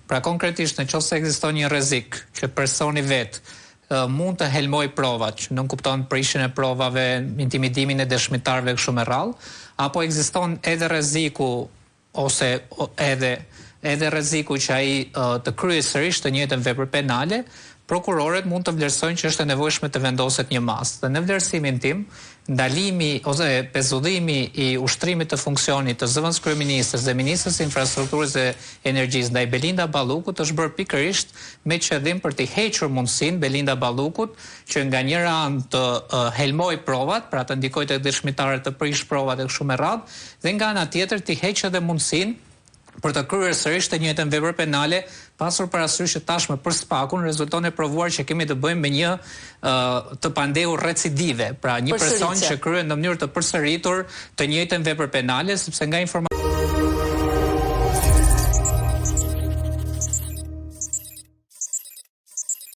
Pra konkretisht nëse ekziston një rrezik që personi vetë mund të helmoj provat, që nuk kupton prishjen e provave, intimidimin e dëshmitarëve kështu me radhë, apo ekziston edhe rreziku ose edhe rreziku që ai të kryej sërish të njëjtën vepër penale, prokurorët mund të vlerësojnë që është e nevojshme të vendoset një masë. Dhe në vlerësimin tim, ndalimi ose pezullimi i ushtrimit të funksionit të zëvendës kryeministres dhe ministres së infrastrukturës dhe energjisë ndaj Belinda Ballukut është bërë pikërisht me qëllim për të hequr mundësinë Belinda Ballukut që nga njëra anë të helmoj provat, pra të ndikojë tek dëshmitarët të prish provat e kështu me radhë, dhe nga ana tjetër të heqë edhe mundësinë për të kryer sërish të njëjtën vepër penale, pasur parasysh që tashmë për spakun rezulton e provuar që kemi të bëjmë me një të pandehur recidive, pra një person që kryen në mënyrë të përsëritur të njëjtën vepër penale, sepse nga informacioni